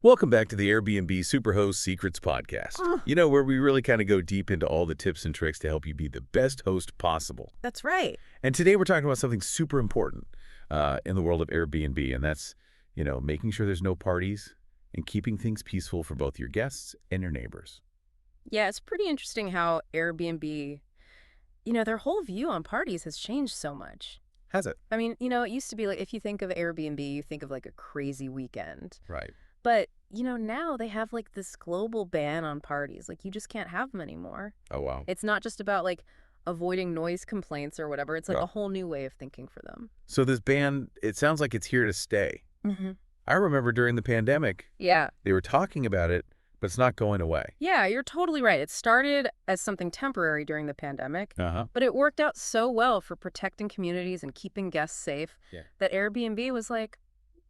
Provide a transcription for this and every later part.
Welcome back to the Airbnb Superhost Secrets Podcast. Where we really kind of go deep into all the tips and tricks to help you be the best host possible. That's right. And today we're talking about something super important in the world of Airbnb, and that's, making sure there's no parties and keeping things peaceful for both your guests and your neighbors. Yeah, it's pretty interesting how Airbnb, their whole view on parties has changed so much. Has it? I mean, it used to be like if you think of Airbnb, you think of like a crazy weekend. Right. But, now they have like this global ban on parties. Like you just can't have them anymore. Oh, wow. It's not just about like avoiding noise complaints or whatever. It's like Oh. a whole new way of thinking for them. So this ban, it sounds like it's here to stay. Mm-hmm. I remember during the pandemic, Yeah. they were talking about it, but it's not going away. Yeah, you're totally right. It started as something temporary during the pandemic, Uh-huh. but it worked out so well for protecting communities and keeping guests safe that Airbnb was like,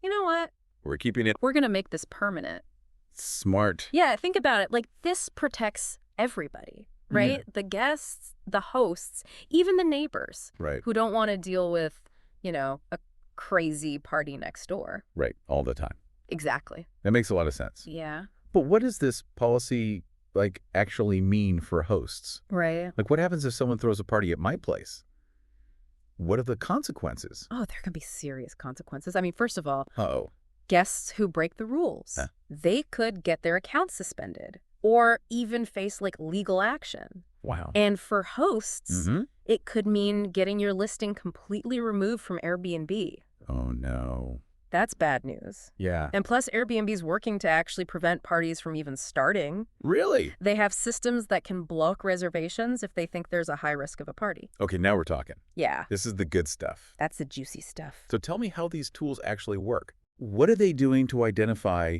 you know what? We're keeping it We're going to make this permanent. smart. Yeah, think about it. Like this protects everybody, right? The guests, the hosts, even the neighbors Right. who don't want to deal with, a crazy party next door. Right. All the time. Exactly. That makes a lot of sense. Yeah. But what does this policy actually mean for hosts? Right. Like what happens if someone throws a party at my place? What are the consequences? Oh, there can be serious consequences. I mean, first of all, Uh-oh. guests who break the rules, Huh. they could get their account suspended or even face like legal action. Wow. And for hosts, Mm-hmm. it could mean getting your listing completely removed from Airbnb. Oh, no. That's bad news. Yeah. And plus, Airbnb's working to actually prevent parties from even starting. Really? They have systems that can block reservations if they think there's a high risk of a party. Okay, now we're talking. Yeah, This is the good stuff. that's the juicy stuff. So tell me how these tools actually work. What are they doing to identify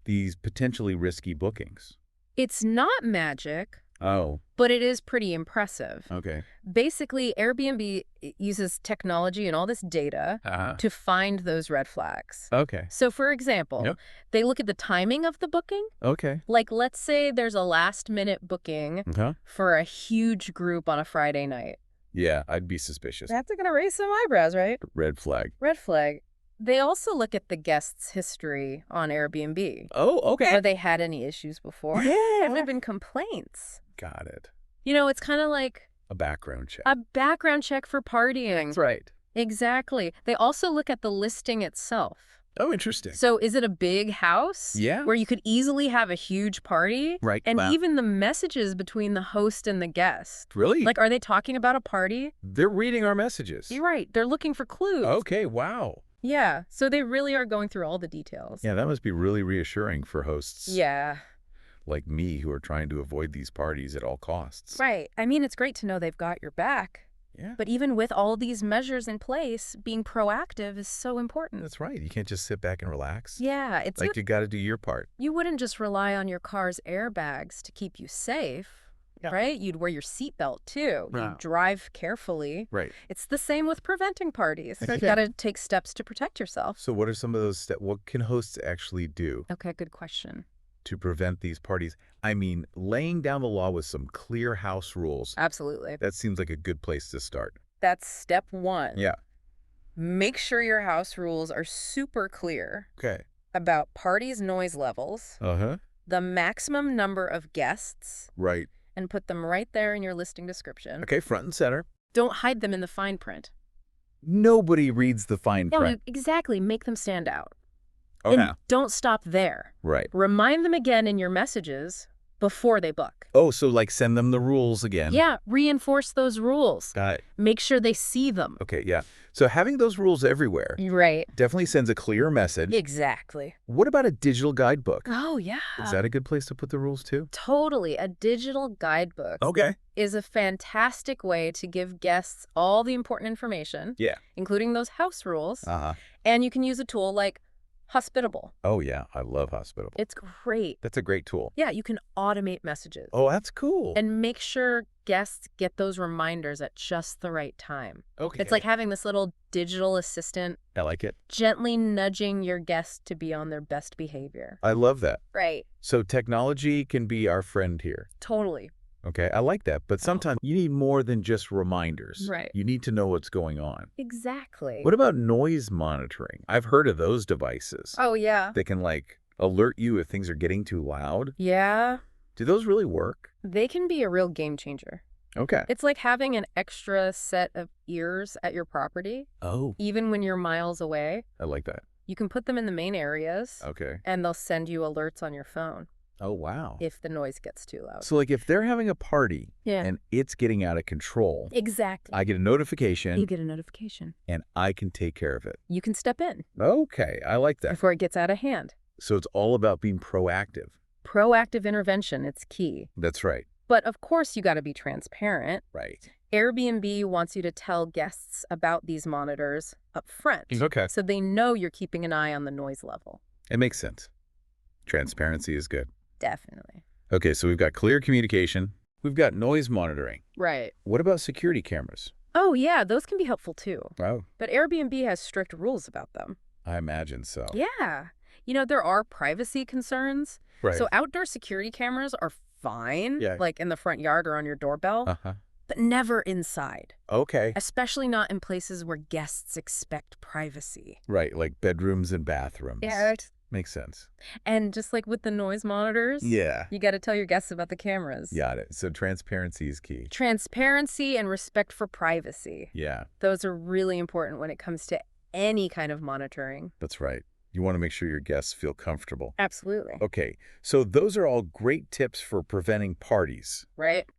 these potentially risky bookings? It's not magic, Oh, but it is pretty impressive. okay. Basically, Airbnb uses technology and all this data Uh-huh. to find those red flags. Okay. So, for example, Yep. they look at the timing of the booking. Okay. Like, let's say there's a last-minute booking Huh? for a huge group on a Friday night. Yeah, I'd be suspicious. That's going to raise some eyebrows, right? Red flag. Red flag. They also look at the guest's history on Airbnb. Oh, okay. Have they had any issues before? Have there been complaints? Got it. It's kind of like A background check. a background check for partying. That's right. Exactly. They also look at the listing itself. Oh, interesting. So is it a big house? Yeah. Where you could easily have a huge party? Right. And Wow. even the messages between the host and the guest. Really? Like, are they talking about a party? They're reading our messages. You're right. They're looking for clues. Okay, wow. Yeah. So they really are going through all the details. Yeah, that must be really reassuring for hosts Yeah. like me who are trying to avoid these parties at all costs. Right. I mean, it's great to know they've got your back. Yeah. But even with all these measures in place, being proactive is so important. That's right. You can't just sit back and relax. Yeah. It's Like, you got to do your part. you wouldn't just rely on your car's airbags to keep you safe, Yeah. right? You'd wear your seatbelt too. Right. You'd drive carefully. Right. It's the same with preventing parties. Okay. You got to take steps to protect yourself. So what are some of those steps? What can hosts actually do Okay, good question. to prevent these parties? I mean, laying down the law with some clear house rules, Absolutely. that seems like a good place to start. That's step one. Yeah. Make sure your house rules are super clear Okay. about parties' noise levels, Uh-huh. the maximum number of guests, Right. and put them right there in your listing description. Okay, front and center. Don't hide them in the fine print. Nobody reads the fine No, print. exactly. Make them stand out. Okay. And don't stop there. Right. Remind them again in your messages before they book. Oh, so send them the rules again. Yeah, reinforce those rules. Got it. Make sure they see them. Okay, yeah. So having those rules everywhere Right. definitely sends a clear message. Exactly. What about a digital guidebook? Oh, yeah. Is that a good place to put the rules too? Totally. A digital guidebook Okay. is a fantastic way to give guests all the important information, Yeah. including those house rules. Uh-huh. And you can use a tool like Hospitable. Oh, yeah. I love Hospitable. It's great. That's a great tool. Yeah, you can automate messages. Oh, that's cool. And make sure guests get those reminders at just the right time. Okay. It's like having this little digital assistant I like it. gently nudging your guests to be on their best behavior. I love that. Right. So technology can be our friend here. Totally. Okay, I like that. But sometimes you need more than just reminders. Right. You need to know what's going on. Exactly. What about noise monitoring? I've heard of those devices Oh, yeah. that can alert you if things are getting too loud. Yeah, Do those really work? they can be a real game changer. Okay. It's like having an extra set of ears at your property, Oh, even when you're miles away. I like that. You can put them in the main areas, Okay. and they'll send you alerts on your phone Oh, wow. if the noise gets too loud. So, like, if they're having a party Yeah. and it's getting out of control, Exactly. I get a notification You get a notification. and I can take care of it. You can step in Okay, I like that. before it gets out of hand. So it's all about being proactive. Proactive intervention, it's key. That's right. But of course, you got to be transparent. Right. Airbnb wants you to tell guests about these monitors up front. Okay. So they know you're keeping an eye on the noise level. It makes sense. Transparency is good. Definitely. Okay, so we've got clear communication. We've got noise monitoring. Right. What about security cameras? Oh, yeah, those can be helpful too. Oh, But Airbnb has strict rules about them. I imagine so. Yeah. You know, there are privacy concerns. Right. So outdoor security cameras are fine, Yeah. like in the front yard or on your doorbell, Uh-huh. but never inside, Okay. especially not in places where guests expect privacy. Right, like bedrooms and bathrooms. Yeah. Makes sense. And just like with the noise monitors, Yeah. you got to tell your guests about the cameras. Got it. So transparency is key. Transparency and respect for privacy. Yeah, Those are really important when it comes to any kind of monitoring. that's right. You want to make sure your guests feel comfortable. Absolutely. Okay, so those are all great tips for preventing parties. Right?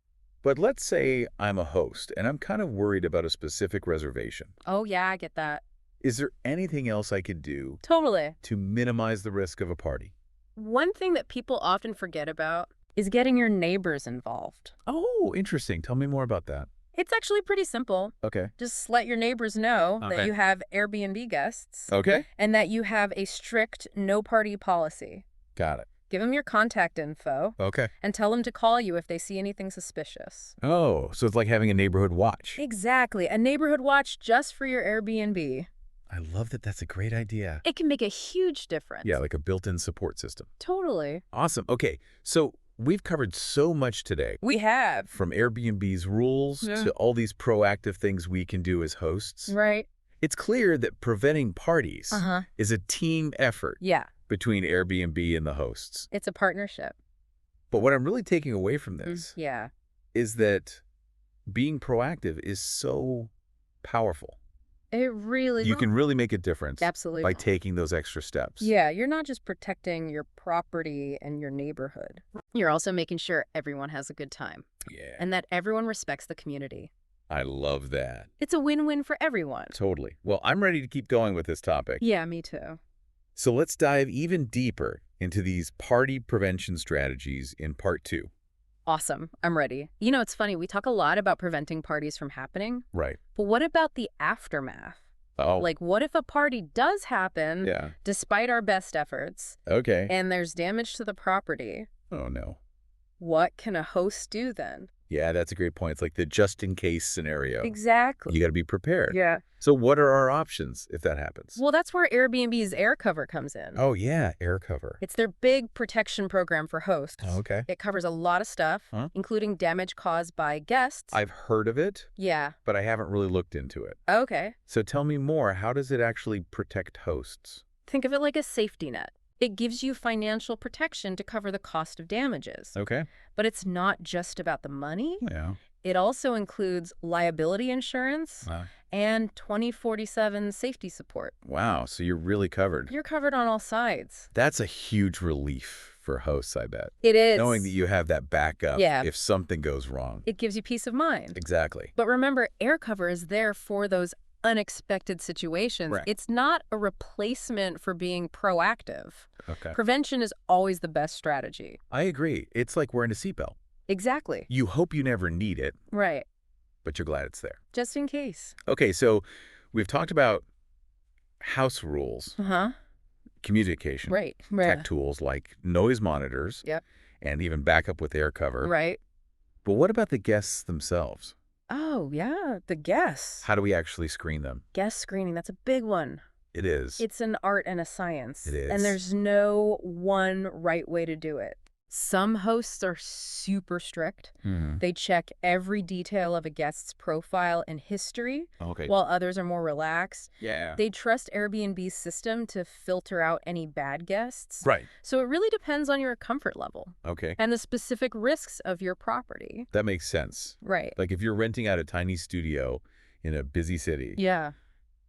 But let's say I'm a host and I'm kind of worried about a specific reservation. Oh, yeah, I get that. Is there anything else I could do Totally. to minimize the risk of a party? One thing that people often forget about is getting your neighbors involved. Oh, interesting. Tell me more about that. It's actually pretty simple. Okay. Just let your neighbors know that Okay. you have Airbnb guests Okay. and that you have a strict no-party policy. Got it. Give them your contact info Okay. and tell them to call you if they see anything suspicious. Oh, so it's like having a neighborhood watch. Exactly. A neighborhood watch just for your Airbnb. I love that. That's a great idea. It can make a huge difference. Yeah, like a built-in support system. Totally. Awesome. Okay, so we've covered so much today. We have. From Airbnb's rules Yeah. to all these proactive things we can do as hosts. Right. It's clear that preventing parties Uh-huh. is a team effort Yeah. between Airbnb and the hosts. It's a partnership. But what I'm really taking away from this Yeah. is that being proactive is so powerful. It really You can really make a difference Absolutely. by taking those extra steps. Yeah, you're not just protecting your property and your neighborhood. You're also making sure everyone has a good time Yeah. and that everyone respects the community. I love that. It's a win-win for everyone. Totally. Well, I'm ready to keep going with this topic. Yeah, me too. So let's dive even deeper into these party prevention strategies in part 2. Awesome. I'm ready. You know, it's funny. We talk a lot about preventing parties from happening, Right. but what about the aftermath? Oh, Like, what if a party does happen yeah. despite our best efforts Okay. and there's damage to the property? Oh, no. What can a host do then? Yeah, that's a great point. It's like the just-in-case scenario. Exactly. You got to be prepared. Yeah. So what are our options if that happens? Well, that's where Airbnb's AirCover comes in. Oh, yeah, AirCover. It's their big protection program for hosts. Oh, okay. It covers a lot of stuff, Huh? including damage caused by guests. I've heard of it, Yeah. but I haven't really looked into it. Okay. So tell me more. How does it actually protect hosts? Think of it like a safety net. It gives you financial protection to cover the cost of damages. Okay. But it's not just about the money. Yeah. It also includes liability insurance Wow. and 24/7 safety support. Wow. So you're really covered. You're covered on all sides. That's a huge relief for hosts, I bet. It is. Knowing that you have that backup Yeah. if something goes wrong. It gives you peace of mind. Exactly. But remember, AirCover is there for those unexpected situations. Right. It's not a replacement for being proactive. Okay. Prevention is always the best strategy. I agree. It's like wearing a seatbelt. Exactly. You hope you never need it, Right. but you're glad it's there. Just in case. Okay, so we've talked about house rules, Uh-huh. communication, Right. tech tools like noise monitors, Yep. and even backup with AirCover. Right. But what about the guests themselves? Oh, yeah. The guests. How do we actually screen them? Guest screening. That's a big one. It is. It's an art and a science. It is. And there's no one right way to do it. Some hosts are super strict. Hmm. They check every detail of a guest's profile and history, Okay. while others are more relaxed. Yeah. They trust Airbnb's system to filter out any bad guests. Right. So it really depends on your comfort level Okay. and the specific risks of your property. That makes sense. Right. Like if you're renting out a tiny studio in a busy city, Yeah,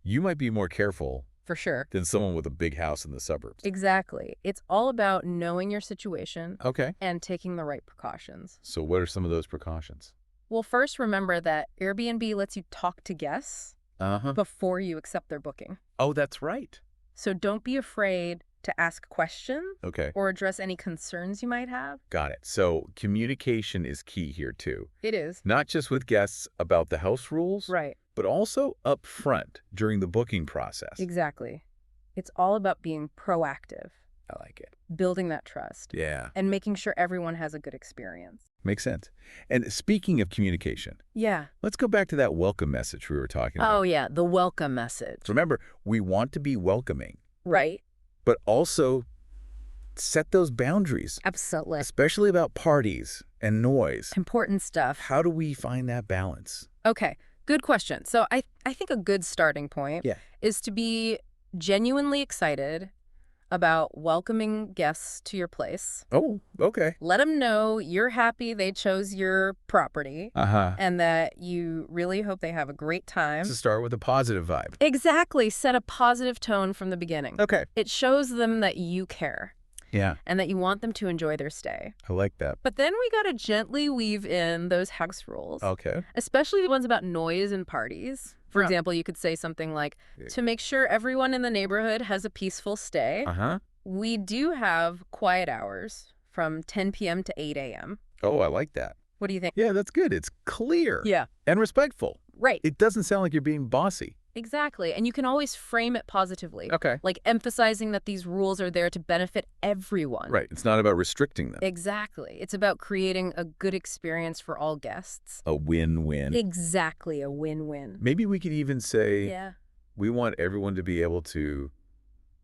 you might be more careful for sure. than someone with a big house in the suburbs. Exactly. It's all about knowing your situation Okay. and taking the right precautions. So what are some of those precautions? Well, first, remember that Airbnb lets you talk to guests Uh-huh. before you accept their booking. Oh, that's right. So don't be afraid to ask questions Okay. or address any concerns you might have. Got it. So communication is key here too. It is. Not just with guests about the house rules, Right. but also up front during the booking process. Exactly. It's all about being proactive, I like it. building that trust, Yeah. and making sure everyone has a good experience. Makes sense. And speaking of communication, Yeah. let's go back to that welcome message we were talking about. Oh, yeah. The welcome message. Remember, we want to be welcoming, Right. but also set those boundaries, Absolutely. especially about parties and noise. Important stuff. How do we find that balance? Okay. Good question. So I think a good starting point Yeah. is to be genuinely excited about welcoming guests to your place. Oh, okay. Let them know you're happy they chose your property Uh-huh. and that you really hope they have a great time. To start with a positive vibe. Exactly. Set a positive tone from the beginning. Okay. It shows them that you care Yeah, and that you want them to enjoy their stay. I like that. But then we got to gently weave in those house rules, Okay. especially the ones about noise and parties. For Yeah. example, you could say something like, to make sure everyone in the neighborhood has a peaceful stay, Uh-huh. we do have quiet hours from 10 p.m. to 8 a.m. Oh, I like that. What do you think? Yeah, that's good. It's clear. Yeah, And respectful. right. It doesn't sound like you're being bossy. Exactly. And you can always frame it positively, Okay. like emphasizing that these rules are there to benefit everyone. Right. It's not about restricting them. Exactly. It's about creating a good experience for all guests. A win-win. Exactly. A win-win. Maybe we could even say Yeah. we want everyone to be able to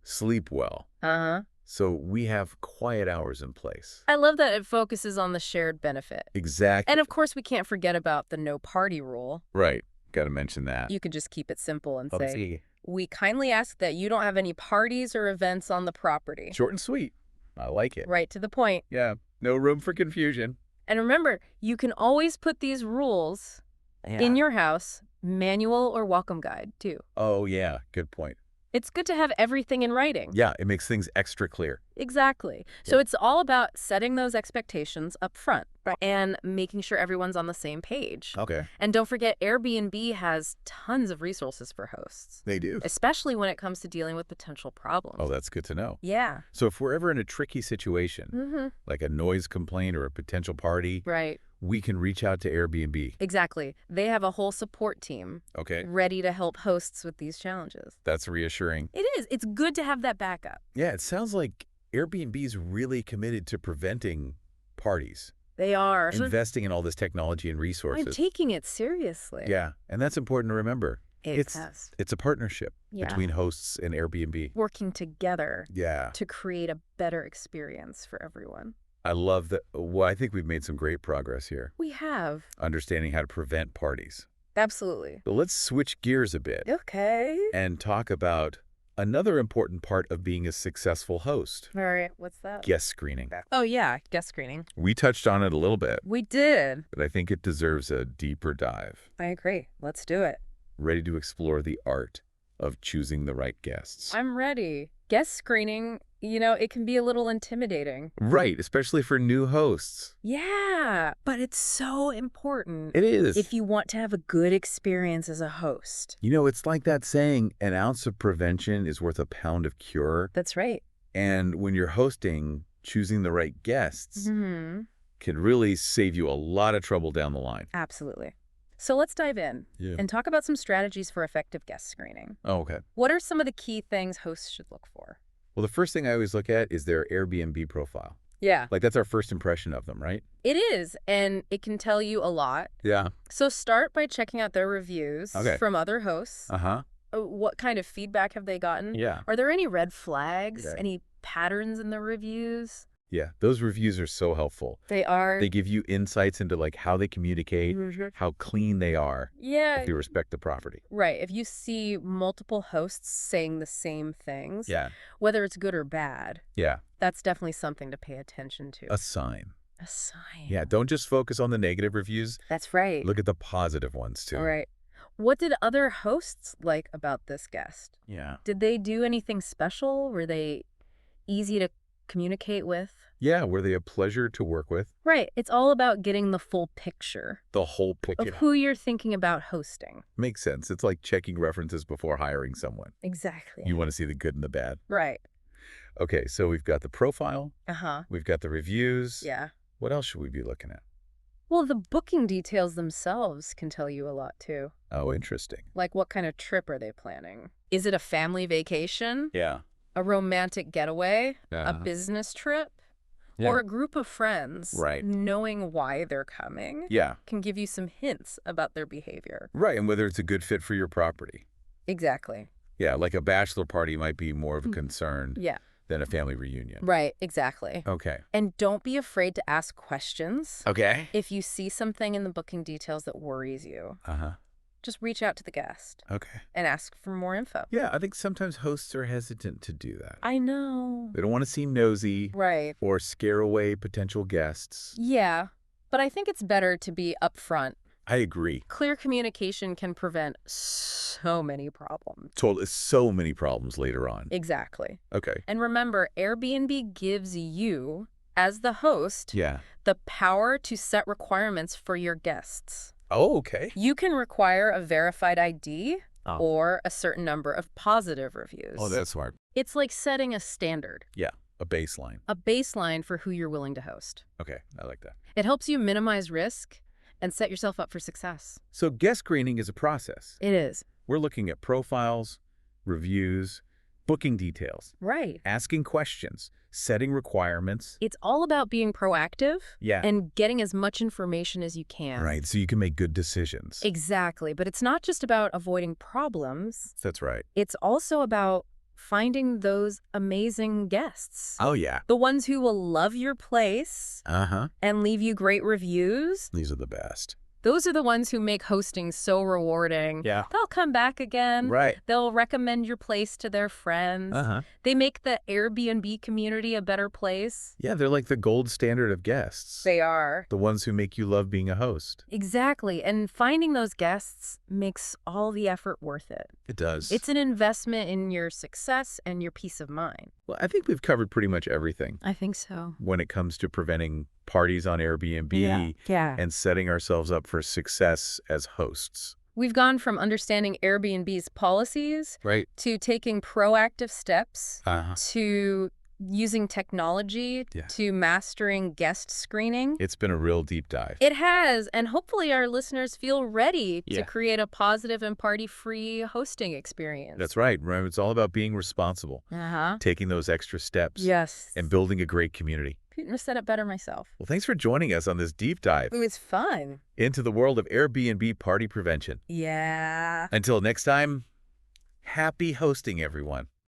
sleep well. Uh-huh. So we have quiet hours in place. I love that it focuses on the shared benefit. Exactly. And of course, we can't forget about the no party rule. Right. Got to mention that. You could just keep it simple and say, Oopsie. we kindly ask that you don't have any parties or events on the property. Short and sweet. I like it. Right to the point. Yeah. No room for confusion. And remember, you can always put these rules in your house, manual or welcome guide, too. Oh, yeah. Good point. It's good to have everything in writing. Yeah. It makes things extra clear. Exactly. So it's all about setting those expectations up front and making sure everyone's on the same page. Okay. And don't forget, Airbnb has tons of resources for hosts, They do. especially when it comes to dealing with potential problems. Oh, that's good to know. Yeah. So if we're ever in a tricky situation, Mm-hmm. like a noise complaint or a potential party, Right. we can reach out to Airbnb. Exactly. They have a whole support team Okay. ready to help hosts with these challenges. That's reassuring. It is. It's good to have that backup. Yeah, it sounds like Airbnb's really committed to preventing parties, They are. investing in all this technology and I'm resources. taking it seriously. Yeah, and that's important to remember. It's It's a partnership Yeah. between hosts and Airbnb. working together Yeah, to create a better experience for everyone. I love that. Well, I think we've made some great progress here, We have. understanding how to prevent parties. Absolutely. But let's switch gears a bit Okay. and talk about another important part of being a successful host, All right. What's that? guest screening. Oh, yeah. Guest screening. We touched on it a little bit, We did. but I think it deserves a deeper dive. I agree. Let's do it. Ready to explore the art of choosing the right guests. I'm ready. Guest screening, it can be a little intimidating. Right, especially for new hosts. Yeah, but it's so important It is. if you want to have a good experience as a host. It's like that saying, an ounce of prevention is worth a pound of cure. That's right. And when you're hosting, choosing the right guests Mm-hmm. can really save you a lot of trouble down the line. Absolutely. So let's dive in Yeah. and talk about some strategies for effective guest screening. Oh, okay. What are some of the key things hosts should look for? Well, the first thing I always look at is their Airbnb profile. Yeah, Like, that's our first impression of them, right? it is, and it can tell you a lot. Yeah. So start by checking out their reviews Okay. from other hosts. Uh-huh. What kind of feedback have they gotten? Yeah. Are there any red flags? Right. Any patterns in the reviews? Yeah, those reviews are so helpful. They are. They give you insights into like how they communicate, how clean they are, Yeah. if they respect the property. Right. If you see multiple hosts saying the same things, Yeah. whether it's good or bad, Yeah. that's definitely something to pay attention to. A sign. A sign. Yeah, don't just focus on the negative reviews. That's right. Look at the positive ones too. All right. What did other hosts like about this guest? Yeah. Did they do anything special? Were they easy to communicate with? Yeah, were they a pleasure to work with? Right. It's all about getting the full picture The whole picture. of who you're thinking about hosting. Makes sense. It's like checking references before hiring someone. Exactly. You want to see the good and the bad. Right. Okay, so we've got the profile. Uh-huh. We've got the reviews. Yeah. What else should we be looking at? Well, the booking details themselves can tell you a lot, too. Oh, interesting. Like, what kind of trip are they planning? Is it a family vacation? Yeah. A romantic getaway? A Uh-huh. business trip? Yeah. Or a group of friends? Right. Knowing why they're coming Yeah. can give you some hints about their behavior. Right, and whether it's a good fit for your property. Exactly. Yeah, like a bachelor party might be more of a concern Yeah. than a family reunion. Right. Exactly. Okay. And don't be afraid to ask questions. Okay. If you see something in the booking details that worries you, Uh-huh. just reach out to the guest Okay. and ask for more info. Yeah, I think sometimes hosts are hesitant to do that. I know. They don't want to seem nosy Right. or scare away potential guests. Yeah, but I think it's better to be upfront. I agree. Clear communication can prevent so many problems. Totally. So many problems later on. Exactly. Okay. And remember, Airbnb gives you, as the host, Yeah. the power to set requirements for your guests. Oh, okay. You can require a verified ID Oh. or a certain number of positive reviews. Oh, that's smart. It's like setting a standard, Yeah, a baseline. a baseline for who you're willing to host. Okay, I like that. It helps you minimize risk and set yourself up for success. So guest screening is a process. It is. We're looking at profiles, reviews, booking details, Right. asking questions, setting requirements. It's all about being proactive Yeah. and getting as much information as you can. Right, so you can make good decisions. Exactly. But it's not just about avoiding problems. That's right. It's also about finding those amazing guests. Oh, yeah. The ones who will love your place Uh-huh. and leave you great reviews. These are the best. Those are the ones who make hosting so rewarding. Yeah. They'll come back again. Right. They'll recommend your place to their friends. Uh-huh. They make the Airbnb community a better place. Yeah, they're like the gold standard of guests. They are. The ones who make you love being a host. Exactly. And finding those guests makes all the effort worth it. It does. It's an investment in your success and your peace of mind. Well, I think we've covered pretty much everything I think so. when it comes to preventing parties on Airbnb Yeah. and setting ourselves up for success as hosts. We've gone from understanding Airbnb's policies Right. to taking proactive steps Uh-huh. to using technology Yeah. to mastering guest screening. It's been a real deep dive. It has, and hopefully our listeners feel ready Yeah. to create a positive and party-free hosting experience. That's right. Remember, it's all about being responsible, Uh-huh. taking those extra steps, Yes. and building a great community. Couldn't have said it better myself. Well, thanks for joining us on this deep dive It was fun. into the world of Airbnb party prevention. Yeah. Until next time, happy hosting, everyone.